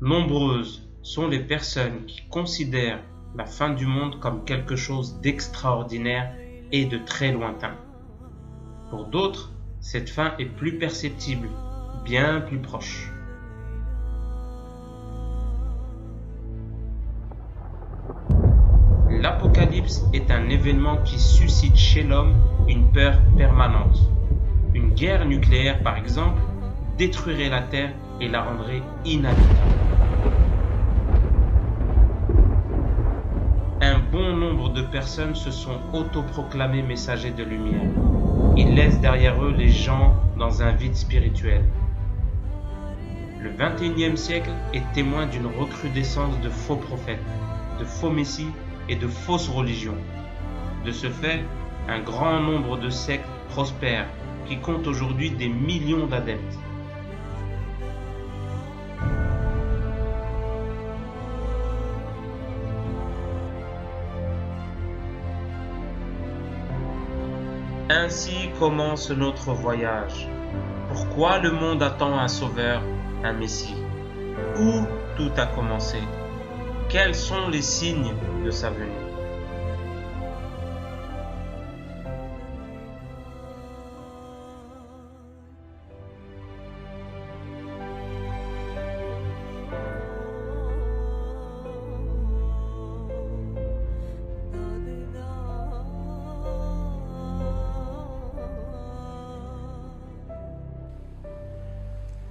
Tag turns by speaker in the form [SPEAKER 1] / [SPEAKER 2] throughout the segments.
[SPEAKER 1] Nombreuses sont les personnes qui considèrent la fin du monde comme quelque chose d'extraordinaire et de très lointain. Pour d'autres, cette fin est plus perceptible, bien plus proche. L'Apocalypse est un événement qui suscite chez l'homme une peur permanente. Une guerre nucléaire, par exemple, détruirait la Terre et la rendrait inhabitable. Un bon nombre de personnes se sont autoproclamés messagers de lumière. Ils laissent derrière eux les gens dans un vide spirituel. Le XXIe siècle est témoin d'une recrudescence de faux prophètes, de faux messies et de fausses religions. De ce fait, un grand nombre de sectes prospèrent qui comptent aujourd'hui des millions d'adeptes. Ainsi commence notre voyage. Pourquoi le monde attend un sauveur, un Messie? Où tout a commencé? Quels sont les signes de sa venue?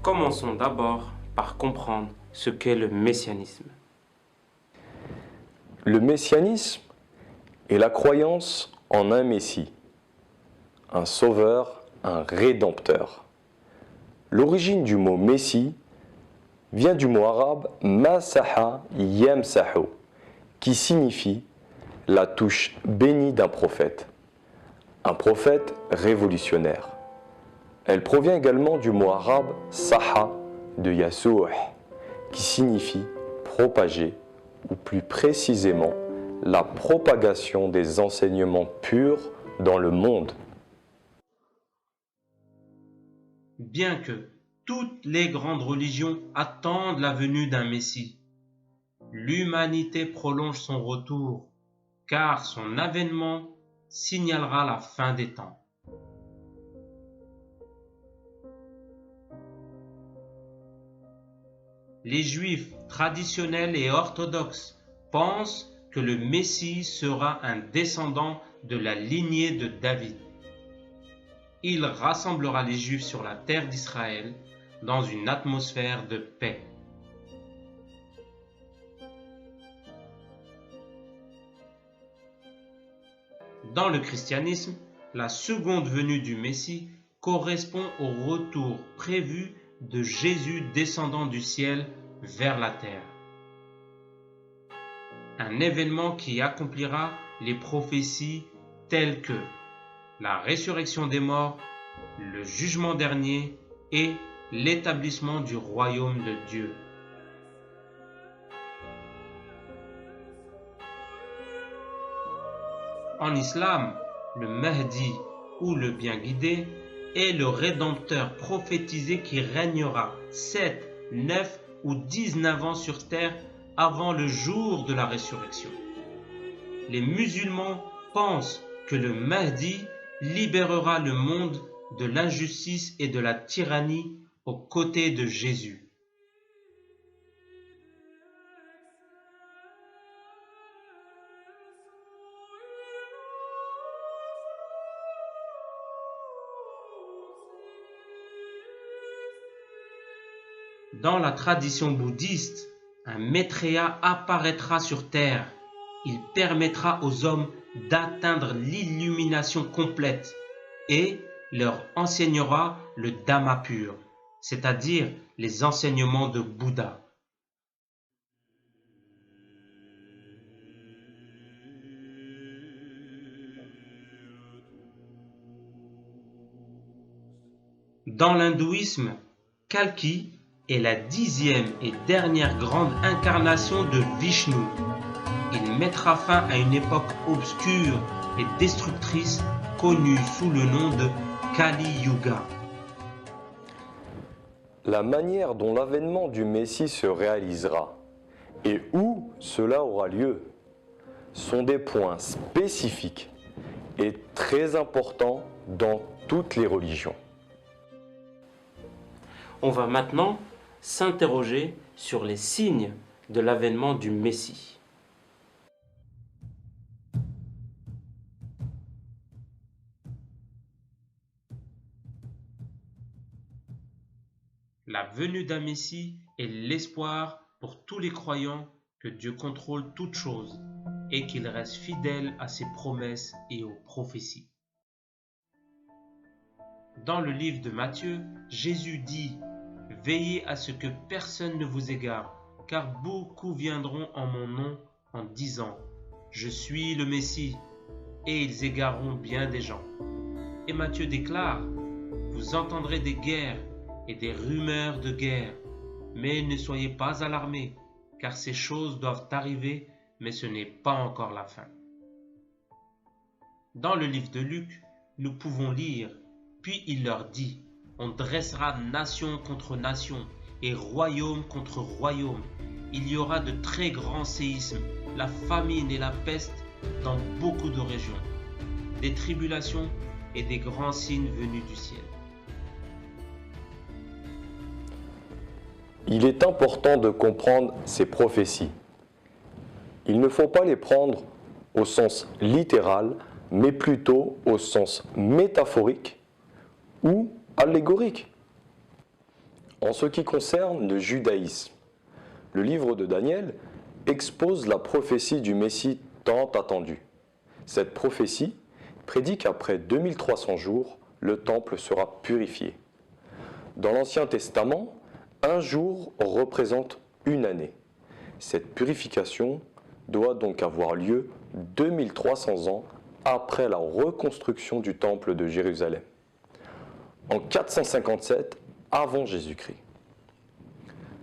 [SPEAKER 1] Commençons d'abord par comprendre ce qu'est le messianisme.
[SPEAKER 2] Le messianisme est la croyance en un Messie, un sauveur, un rédempteur. L'origine du mot Messie vient du mot arabe Masaha Yamsahu, qui signifie la touche bénie d'un prophète, un prophète révolutionnaire. Elle provient également du mot arabe Saha de Yasouh, qui signifie propager, ou plus précisément la propagation des enseignements purs dans le monde.
[SPEAKER 1] Bien que toutes les grandes religions attendent la venue d'un Messie, l'humanité prolonge son retour, car son avènement signalera la fin des temps. Les Juifs traditionnels et orthodoxes pensent que le Messie sera un descendant de la lignée de David. Il rassemblera les Juifs sur la terre d'Israël dans une atmosphère de paix. Dans le christianisme, la seconde venue du Messie correspond au retour prévu de Jésus descendant du ciel vers la terre. Un événement qui accomplira les prophéties telles que la résurrection des morts, le jugement dernier et l'établissement du royaume de Dieu. En islam, le Mahdi ou le bien guidé est le rédempteur prophétisé qui régnera 7, 9 ou 19 ans sur terre avant le jour de la résurrection. Les musulmans pensent que le Mahdi libérera le monde de l'injustice et de la tyrannie aux côtés de Jésus. Dans la tradition bouddhiste, un Maitreya apparaîtra sur terre. Il permettra aux hommes d'atteindre l'illumination complète et leur enseignera le Dhamma pur, c'est-à-dire les enseignements de Bouddha. Dans l'hindouisme, Kalki est la 10e et dernière grande incarnation de Vishnu. Il mettra fin à une époque obscure et destructrice connue sous le nom de Kali Yuga.
[SPEAKER 2] la manière dont l'avènement du Messie se réalisera et où cela aura lieu sont des points spécifiques et très importants dans toutes les religions.
[SPEAKER 1] On va maintenant s'interroger sur les signes de l'avènement du Messie. La venue d'un Messie est l'espoir pour tous les croyants que Dieu contrôle toutes choses et qu'il reste fidèle à ses promesses et aux prophéties. Dans le livre de Matthieu, Jésus dit « Veillez à ce que personne ne vous égare, car beaucoup viendront en mon nom en disant « Je suis le Messie » et ils égareront bien des gens. » Et Matthieu déclare « Vous entendrez des guerres et des rumeurs de guerre, mais ne soyez pas alarmés, car ces choses doivent arriver, mais ce n'est pas encore la fin. » Dans le livre de Luc, nous pouvons lire « Puis il leur dit, on dressera nation contre nation et royaume contre royaume. Il y aura de très grands séismes, la famine et la peste dans beaucoup de régions, des tribulations et des grands signes venus du ciel. »
[SPEAKER 2] Il est important de comprendre ces prophéties. Il ne faut pas les prendre au sens littéral, mais plutôt au sens métaphorique ou allégorique. En ce qui concerne le judaïsme, le livre de Daniel expose la prophétie du Messie tant attendue. Cette prophétie prédit qu'après 2300 jours, le temple sera purifié. Dans l'Ancien Testament, un jour représente une année. Cette purification doit donc avoir lieu 2300 ans après la reconstruction du temple de Jérusalem, en 457 avant Jésus-Christ.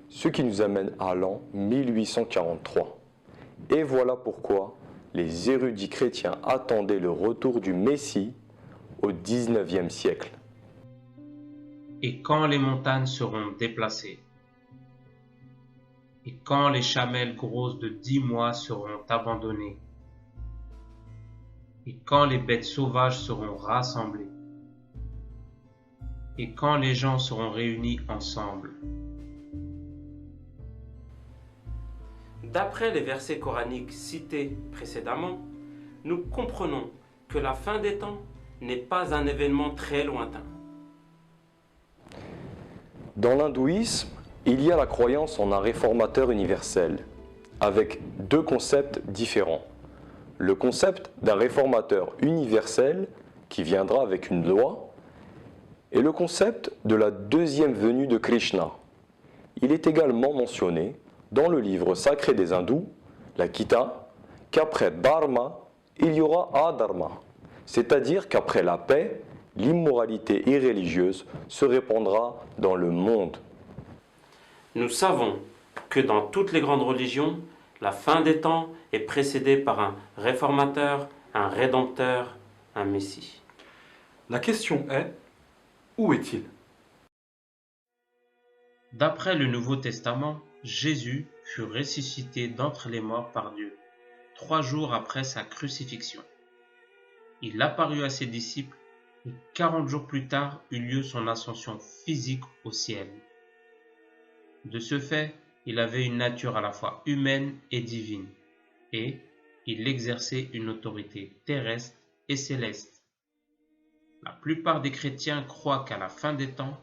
[SPEAKER 2] Ce qui nous amène à l'an 1843. Et voilà pourquoi les érudits chrétiens attendaient le retour du Messie au XIXe siècle.
[SPEAKER 1] Et quand les montagnes seront déplacées, et quand les chamelles grosses de 10 mois seront abandonnées, et quand les bêtes sauvages seront rassemblées, et quand les gens seront réunis ensemble. D'après les versets coraniques cités précédemment, nous comprenons que la fin des temps n'est pas un événement très lointain.
[SPEAKER 2] Dans l'hindouisme, il y a la croyance en un réformateur universel, avec deux concepts différents. Le concept d'un réformateur universel qui viendra avec une loi, et le concept de la deuxième venue de Krishna. Il est également mentionné dans le livre sacré des hindous, la Gita, qu'après Dharma, il y aura Adharma, c'est-à-dire qu'après la paix, l'immoralité irréligieuse se répandra dans le monde.
[SPEAKER 1] Nous savons que dans toutes les grandes religions, la fin des temps est précédée par un réformateur, un rédempteur, un messie.
[SPEAKER 3] La question est, où est-il?
[SPEAKER 1] D'après le Nouveau Testament, Jésus fut ressuscité d'entre les morts par Dieu, 3 jours après sa crucifixion. Il apparut à ses disciples et 40 jours plus tard eut lieu son ascension physique au ciel. De ce fait, il avait une nature à la fois humaine et divine, et il exerçait une autorité terrestre et céleste. La plupart des chrétiens croient qu'à la fin des temps,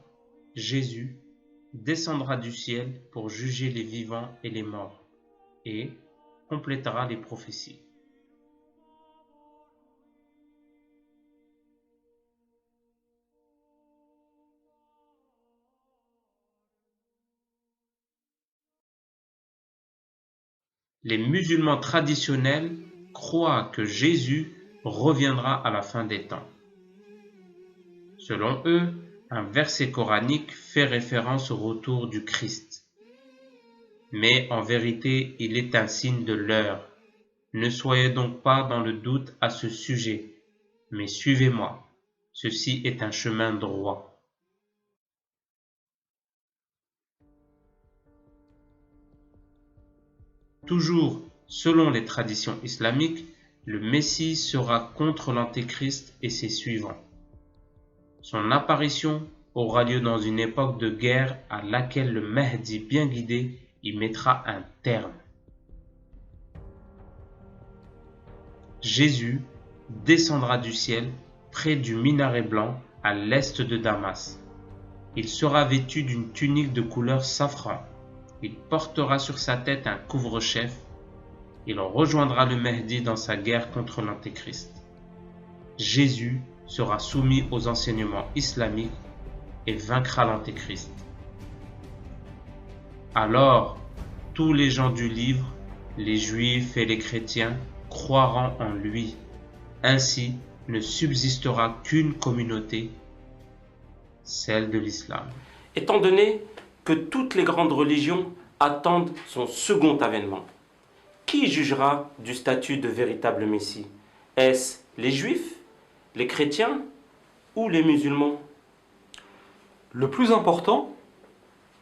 [SPEAKER 1] Jésus descendra du ciel pour juger les vivants et les morts, et complétera les prophéties. Les musulmans traditionnels croient que Jésus reviendra à la fin des temps. Selon eux, un verset coranique fait référence au retour du Christ. Mais en vérité, il est un signe de l'heure. Ne soyez donc pas dans le doute à ce sujet, mais suivez-moi. Ceci est un chemin droit. Toujours selon les traditions islamiques, le Messie sera contre l'Antéchrist et ses suivants. Son apparition aura lieu dans une époque de guerre à laquelle le Mahdi bien guidé y mettra un terme. Jésus descendra du ciel près du minaret blanc à l'est de Damas. Il sera vêtu d'une tunique de couleur safran. Il portera sur sa tête un couvre-chef. Il rejoindra le Mahdi dans sa guerre contre l'Antéchrist. Jésus sera soumis aux enseignements islamiques et vaincra l'Antéchrist. Alors, tous les gens du livre, les Juifs et les chrétiens, croiront en lui. Ainsi, ne subsistera qu'une communauté, celle de l'islam.
[SPEAKER 4] Étant donné que toutes les grandes religions attendent son second avènement, qui jugera du statut de véritable Messie? Est-ce les Juifs, les chrétiens ou les musulmans?
[SPEAKER 3] Le plus important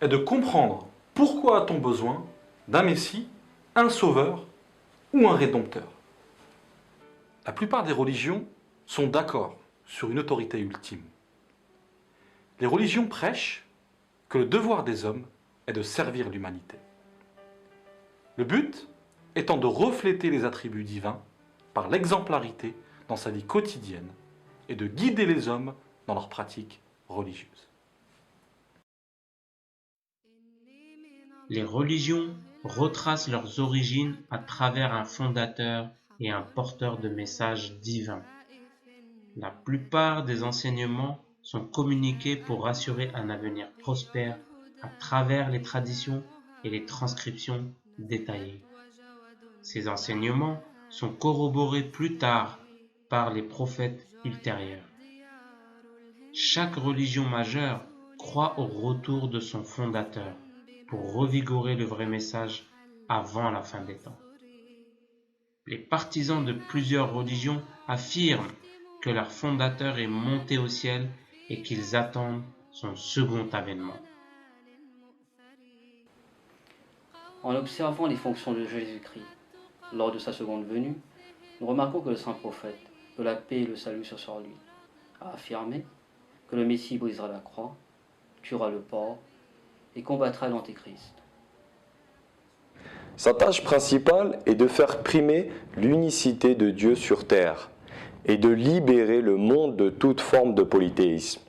[SPEAKER 3] est de comprendre pourquoi a-t-on besoin d'un Messie, un sauveur ou un rédempteur. La plupart des religions sont d'accord sur une autorité ultime. Les religions prêchent que le devoir des hommes est de servir l'humanité. Le but étant de refléter les attributs divins par l'exemplarité dans sa vie quotidienne et de guider les hommes dans leurs pratiques religieuses.
[SPEAKER 1] Les religions retracent leurs origines à travers un fondateur et un porteur de messages divins. La plupart des enseignements sont communiqués pour assurer un avenir prospère à travers les traditions et les transcriptions détaillées. Ces enseignements sont corroborés plus tard par les prophètes ultérieurs. Chaque religion majeure croit au retour de son fondateur pour revigorer le vrai message avant la fin des temps. Les partisans de plusieurs religions affirment que leur fondateur est monté au ciel et qu'ils attendent son second avènement.
[SPEAKER 5] En observant les fonctions de Jésus-Christ lors de sa seconde venue, nous remarquons que le saint prophète, que la paix et le salut soient sur lui, a affirmé que le Messie brisera la croix, tuera le porc et combattra l'Antéchrist.
[SPEAKER 2] Sa tâche principale est de faire primer l'unicité de Dieu sur terre et de libérer le monde de toute forme de polythéisme.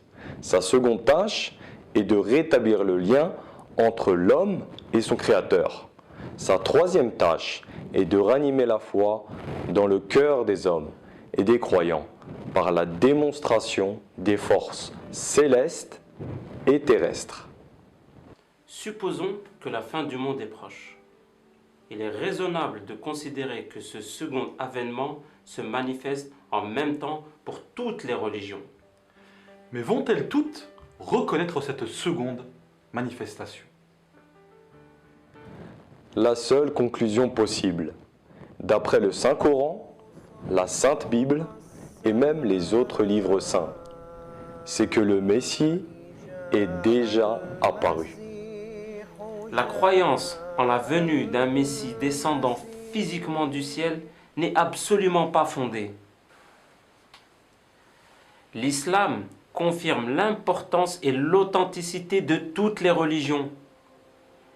[SPEAKER 2] Sa seconde tâche est de rétablir le lien entre l'homme et son Créateur. Sa troisième tâche est de ranimer la foi dans le cœur des hommes et des croyants par la démonstration des forces célestes et terrestres.
[SPEAKER 4] Supposons que la fin du monde est proche. Il est raisonnable de considérer que ce second avènement se manifeste en même temps pour toutes les religions.
[SPEAKER 3] Mais vont-elles toutes reconnaître cette seconde manifestation?
[SPEAKER 2] La seule conclusion possible, d'après le Saint-Coran, la Sainte Bible et même les autres livres saints, c'est que le Messie est déjà apparu.
[SPEAKER 4] La croyance en la venue d'un Messie descendant physiquement du ciel n'est absolument pas fondée. L'islam confirme l'importance et l'authenticité de toutes les religions.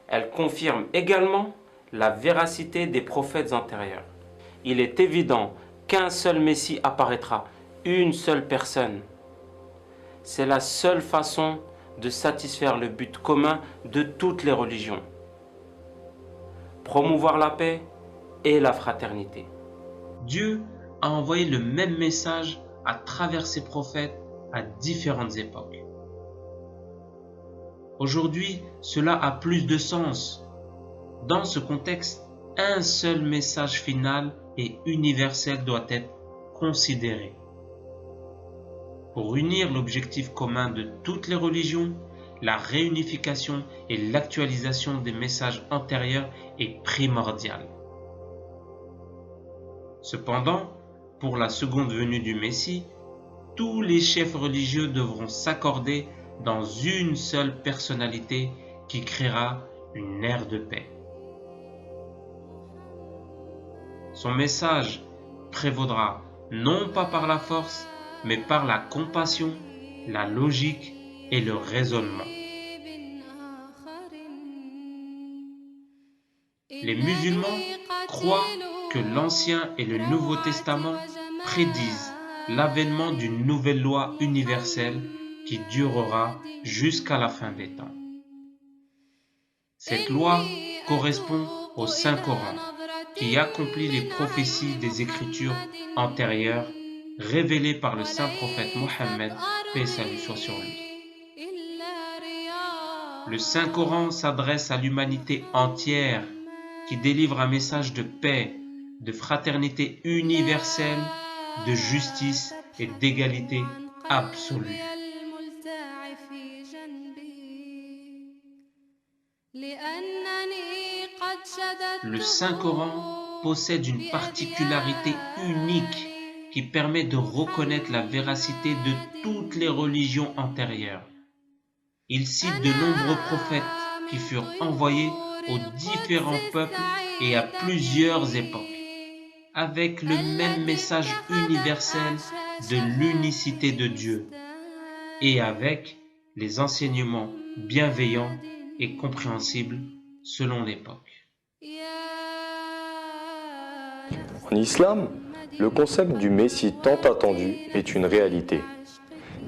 [SPEAKER 4] Elle confirme également la véracité des prophètes antérieurs. Il est évident qu'un seul Messie apparaîtra, une seule personne. C'est la seule façon de satisfaire le but commun de toutes les religions. Promouvoir la paix et la fraternité.
[SPEAKER 1] Dieu a envoyé le même message à travers ses prophètes à différentes époques. Aujourd'hui, cela a plus de sens. Dans ce contexte, un seul message final et universel doit être considéré. Pour unir l'objectif commun de toutes les religions, la réunification et l'actualisation des messages antérieurs est primordiale. Cependant, pour la seconde venue du Messie, tous les chefs religieux devront s'accorder dans une seule personnalité qui créera une ère de paix. Son message prévaudra non pas par la force, mais par la compassion, la logique et le raisonnement. Les musulmans croient que l'Ancien et le Nouveau Testament prédisent l'avènement d'une nouvelle loi universelle qui durera jusqu'à la fin des temps. Cette loi correspond au Saint-Coran, qui accomplit les prophéties des Écritures antérieures révélées par le Saint-Prophète Mohammed, paix et salut soit sur lui. Le Saint-Coran s'adresse à l'humanité entière, qui délivre un message de paix, de fraternité universelle, de justice et d'égalité absolue. Le Saint-Coran possède une particularité unique qui permet de reconnaître la véracité de toutes les religions antérieures. Il cite de nombreux prophètes qui furent envoyés aux différents peuples et à plusieurs époques, avec le même message universel de l'unicité de Dieu et avec les enseignements bienveillants et compréhensibles selon l'époque.
[SPEAKER 2] En islam, le concept du Messie tant attendu est une réalité.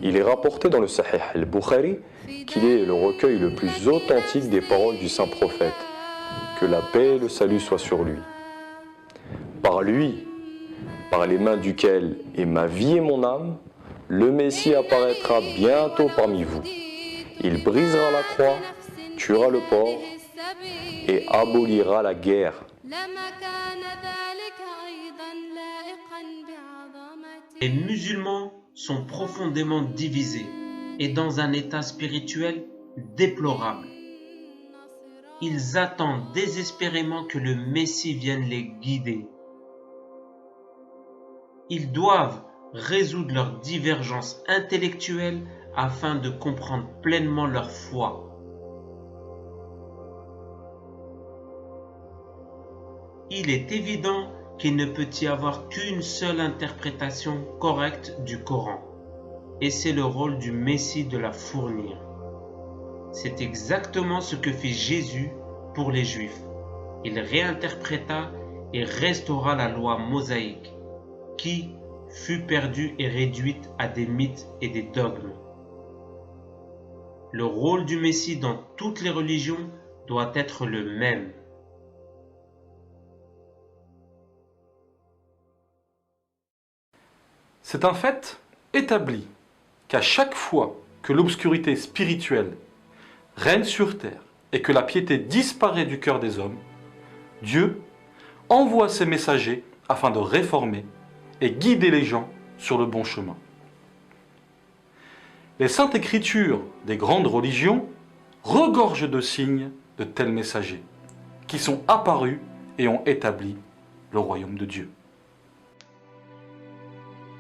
[SPEAKER 2] Il est rapporté dans le Sahih al-Bukhari qu'il est le recueil le plus authentique des paroles du saint prophète, que la paix et le salut soient sur lui. Par lui, par les mains duquel est ma vie et mon âme, le Messie apparaîtra bientôt parmi vous. Il brisera la croix, tuera le porc et abolira la guerre.
[SPEAKER 1] Les musulmans sont profondément divisés et dans un état spirituel déplorable. Ils attendent désespérément que le Messie vienne les guider. Ils doivent résoudre leurs divergences intellectuelles afin de comprendre pleinement leur foi. Il est évident qu'il ne peut y avoir qu'une seule interprétation correcte du Coran, et c'est le rôle du Messie de la fournir. C'est exactement ce que fait Jésus pour les Juifs. Il réinterpréta et restaura la loi mosaïque, qui fut perdue et réduite à des mythes et des dogmes. Le rôle du Messie dans toutes les religions doit être le même.
[SPEAKER 3] C'est un fait établi qu'à chaque fois que l'obscurité spirituelle règne sur terre et que la piété disparaît du cœur des hommes, Dieu envoie ses messagers afin de réformer et guider les gens sur le bon chemin. Les saintes écritures des grandes religions regorgent de signes de tels messagers qui sont apparus et ont établi le royaume de Dieu.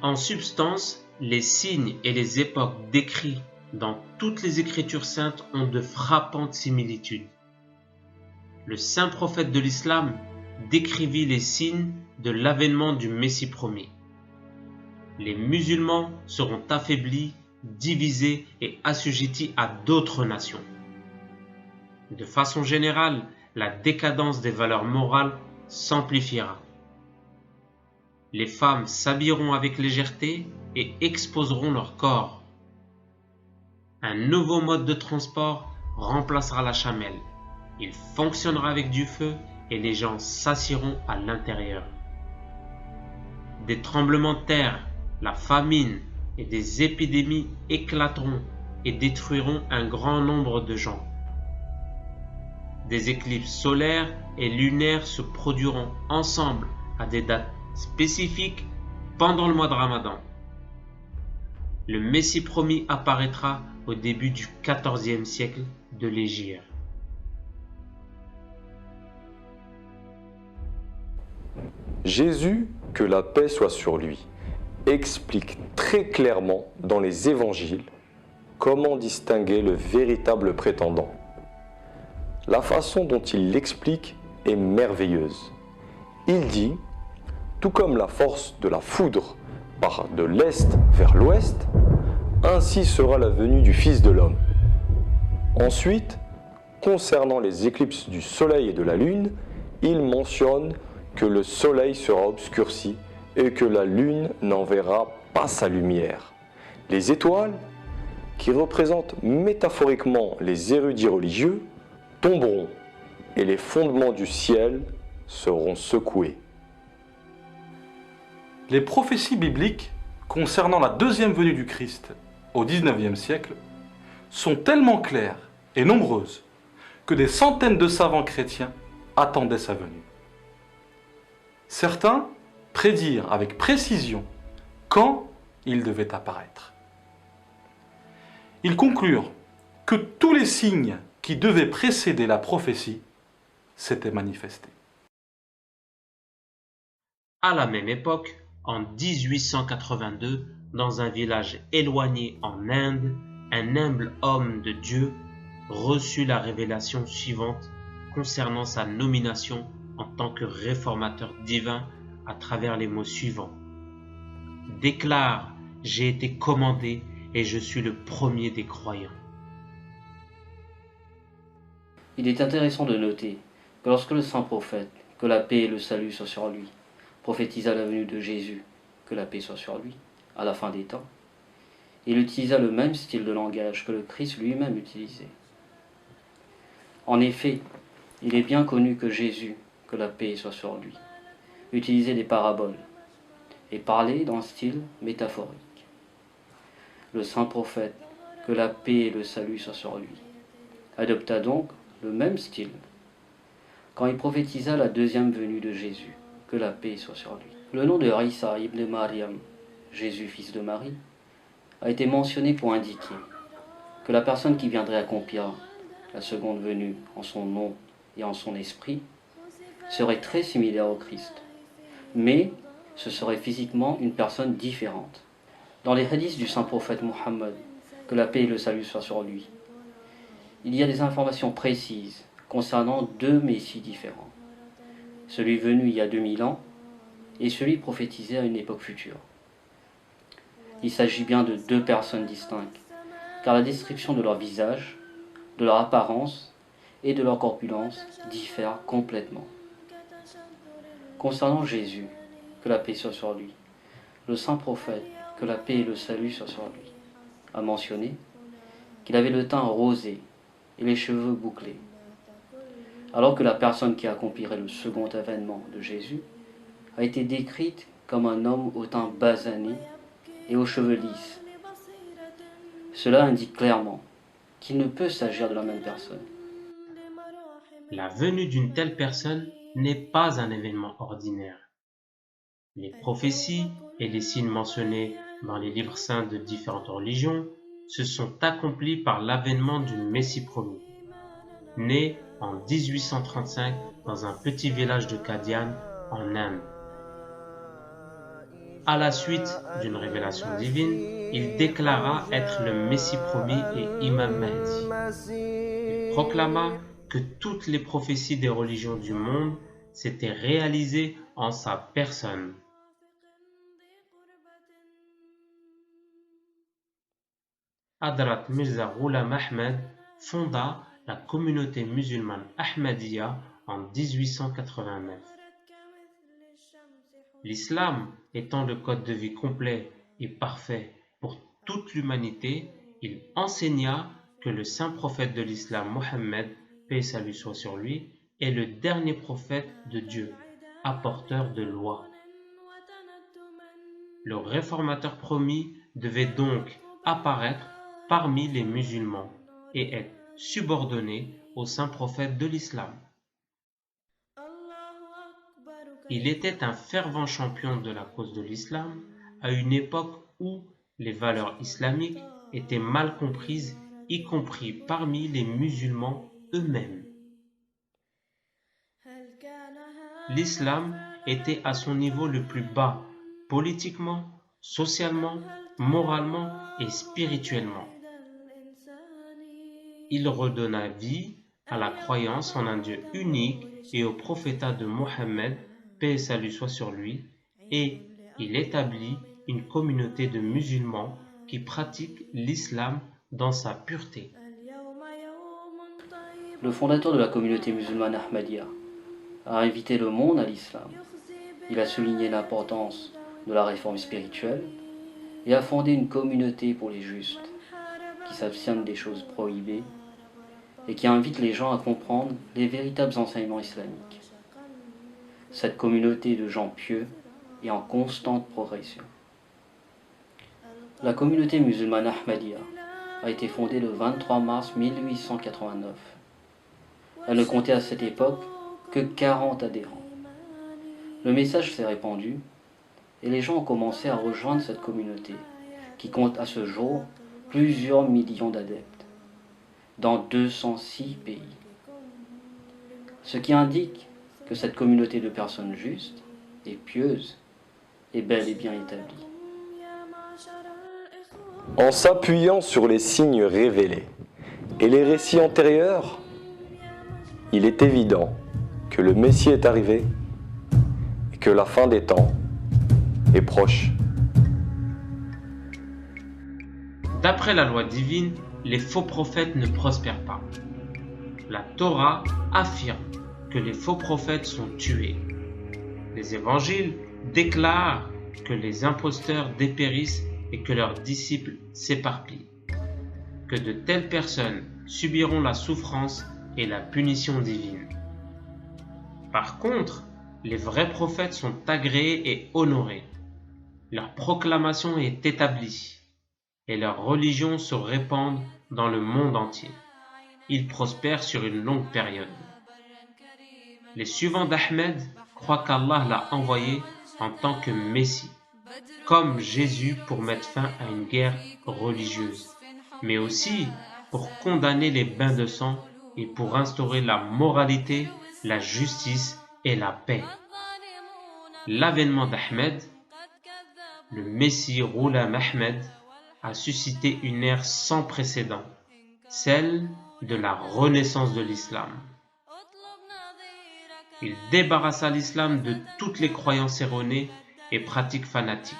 [SPEAKER 1] En substance, les signes et les époques décrits dans toutes les Écritures saintes ont de frappantes similitudes. Le saint prophète de l'islam décrivit les signes de l'avènement du Messie promis. Les musulmans seront affaiblis, divisés et assujettis à d'autres nations. De façon générale, la décadence des valeurs morales s'amplifiera. Les femmes s'habilleront avec légèreté et exposeront leur corps. Un nouveau mode de transport remplacera la chamelle. Il fonctionnera avec du feu et les gens s'assieront à l'intérieur. Des tremblements de terre, la famine et des épidémies éclateront et détruiront un grand nombre de gens. Des éclipses solaires et lunaires se produiront ensemble à des dates spécifiques pendant le mois de Ramadan. Le Messie promis apparaîtra au début du XIVe siècle de l'Hégire.
[SPEAKER 2] Jésus, que la paix soit sur lui, explique très clairement dans les évangiles comment distinguer le véritable prétendant. La façon dont il l'explique est merveilleuse. Il dit Tout comme la force de la foudre part de l'est vers l'ouest, ainsi sera la venue du Fils de l'homme. Ensuite, concernant les éclipses du soleil et de la lune, il mentionne que le soleil sera obscurci et que la lune n'enverra pas sa lumière. Les étoiles, qui représentent métaphoriquement les érudits religieux, tomberont et les fondements du ciel seront secoués.
[SPEAKER 3] Les prophéties bibliques concernant la deuxième venue du Christ au XIXe siècle sont tellement claires et nombreuses que des centaines de savants chrétiens attendaient sa venue. Certains prédirent avec précision quand il devait apparaître. Ils conclurent que tous les signes qui devaient précéder la prophétie s'étaient manifestés.
[SPEAKER 1] À la même époque, en 1882, dans un village éloigné en Inde, un humble homme de Dieu reçut la révélation suivante concernant sa nomination en tant que réformateur divin à travers les mots suivants. Déclare, j'ai été commandé et je suis le premier des croyants.
[SPEAKER 5] Il est intéressant de noter que lorsque le saint prophète, que la paix et le salut soient sur lui, prophétisa la venue de Jésus, que la paix soit sur lui, à la fin des temps, il utilisa le même style de langage que le Christ lui-même utilisait. En effet, il est bien connu que Jésus, que la paix soit sur lui, utilisait des paraboles et parlait dans un style métaphorique. Le saint prophète, que la paix et le salut soient sur lui, adopta donc le même style quand il prophétisa la deuxième venue de Jésus, que la paix soit sur lui. Le nom de Isa ibn Maryam, Jésus fils de Marie, a été mentionné pour indiquer que la personne qui viendrait accomplir la seconde venue en son nom et en son esprit serait très similaire au Christ, mais ce serait physiquement une personne différente. Dans les hadiths du saint prophète Mohammed, que la paix et le salut soient sur lui, il y a des informations précises concernant deux messies différents, celui venu il y a 2000 ans et celui prophétisé à une époque future. Il s'agit bien de deux personnes distinctes, car la description de leur visage, de leur apparence et de leur corpulence diffère complètement. Concernant Jésus, que la paix soit sur lui, le saint prophète, que la paix et le salut soient sur lui, a mentionné qu'il avait le teint rosé et les cheveux bouclés, alors que la personne qui accomplirait le second avènement de Jésus a été décrite comme un homme au teint basané et aux cheveux lisses. Cela indique clairement qu'il ne peut s'agir de la même personne.
[SPEAKER 1] La venue d'une telle personne n'est pas un événement ordinaire. Les prophéties et les signes mentionnés dans les livres saints de différentes religions se sont accomplis par l'avènement du Messie promis, né en 1835 dans un petit village de Qadian en Inde. À la suite d'une révélation divine, il déclara être le Messie promis et Imam Mahdi. Il proclama que toutes les prophéties des religions du monde s'étaient réalisées en sa personne. Hadrat Mirza Ghulam Ahmed fonda la communauté musulmane Ahmadiyya en 1889. L'islam étant le code de vie complet et parfait pour toute l'humanité, il enseigna que le saint prophète de l'islam Mohammed, paix et salut soit sur lui, est le dernier prophète de Dieu, apporteur de loi. Le réformateur promis devait donc apparaître parmi les musulmans et être subordonné au saint prophète de l'islam. Il était un fervent champion de la cause de l'islam à une époque où les valeurs islamiques étaient mal comprises, y compris parmi les musulmans eux-mêmes. L'islam était à son niveau le plus bas, politiquement, socialement, moralement et spirituellement. Il redonna vie à la croyance en un Dieu unique et au prophétat de Mohammed, paix et salut soit sur lui, et il établit une communauté de musulmans qui pratiquent l'islam dans sa pureté.
[SPEAKER 5] Le fondateur de la communauté musulmane Ahmadiyya a invité le monde à l'islam. Il a souligné l'importance de la réforme spirituelle et a fondé une communauté pour les justes qui s'abstiennent des choses prohibées et qui invite les gens à comprendre les véritables enseignements islamiques. Cette communauté de gens pieux est en constante progression. La communauté musulmane Ahmadiyya a été fondée le 23 mars 1889. Elle ne comptait à cette époque que 40 adhérents. Le message s'est répandu et les gens ont commencé à rejoindre cette communauté qui compte à ce jour plusieurs millions d'adeptes dans 206 pays. Ce qui indique que cette communauté de personnes justes et pieuses est bel et bien établie.
[SPEAKER 2] En s'appuyant sur les signes révélés et les récits antérieurs, il est évident que le Messie est arrivé et que la fin des temps est proche.
[SPEAKER 1] D'après la loi divine, les faux prophètes ne prospèrent pas. La Torah affirme que les faux prophètes sont tués. Les évangiles déclarent que les imposteurs dépérissent et que leurs disciples s'éparpillent. Que de telles personnes subiront la souffrance et la punition divine. Par contre, les vrais prophètes sont agréés et honorés. Leur proclamation est établie et leur religion se répand dans le monde entier. Ils prospèrent sur une longue période. Les suivants d'Ahmed croient qu'Allah l'a envoyé en tant que Messie, comme Jésus pour mettre fin à une guerre religieuse, mais aussi pour condamner les bains de sang et pour instaurer la moralité, la justice et la paix. L'avènement d'Ahmed, le Messie Ghulam Ahmed, a suscité une ère sans précédent, celle de la renaissance de l'islam. Il débarrassa l'islam de toutes les croyances erronées et pratiques fanatiques,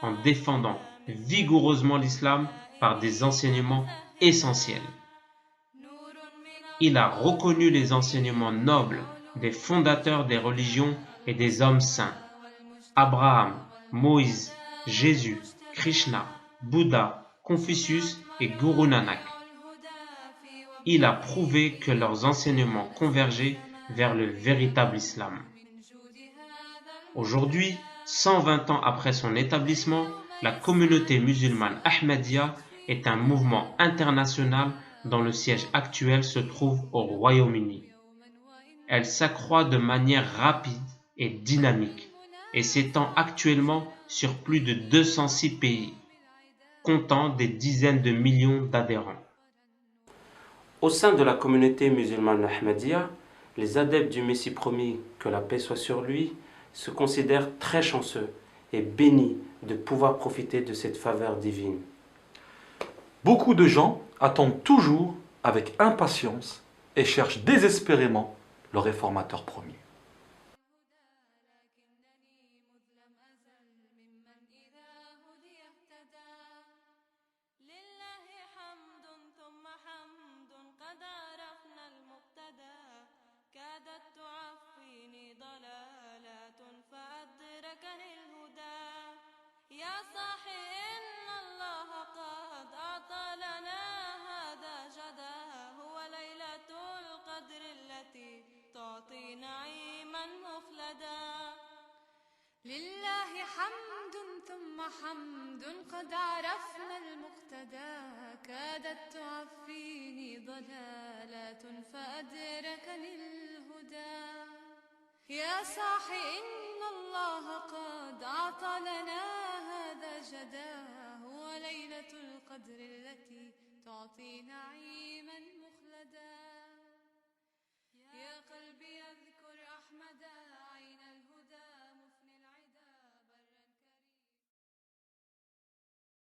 [SPEAKER 1] en défendant vigoureusement l'islam par des enseignements essentiels. Il a reconnu les enseignements nobles des fondateurs des religions et des hommes saints, Abraham, Moïse, Jésus, Krishna, Bouddha, Confucius et Guru Nanak. Il a prouvé que leurs enseignements convergeaient vers le véritable islam. Aujourd'hui, 120 ans après son établissement, la communauté musulmane Ahmadiyya est un mouvement international dont le siège actuel se trouve au Royaume-Uni. Elle s'accroît de manière rapide et dynamique et s'étend actuellement sur plus de 206 pays, comptant des dizaines de millions d'adhérents.
[SPEAKER 4] Au sein de la communauté musulmane Ahmadiyya, les adeptes du Messie promis, que la paix soit sur lui, se considèrent très chanceux et bénis de pouvoir profiter de cette faveur divine.
[SPEAKER 3] Beaucoup de gens attendent toujours avec impatience et cherchent désespérément le réformateur promis.
[SPEAKER 6] لله حمد ثم حمد قد عرفنا المقتدى كادت تعفيني ضلالات فأدركني الهدى يا صاحي إن الله قد أعطى لنا هذا جدا هو ليلة القدر التي تعطي نعيما مخلدا يا قلبي اذكر أحمدا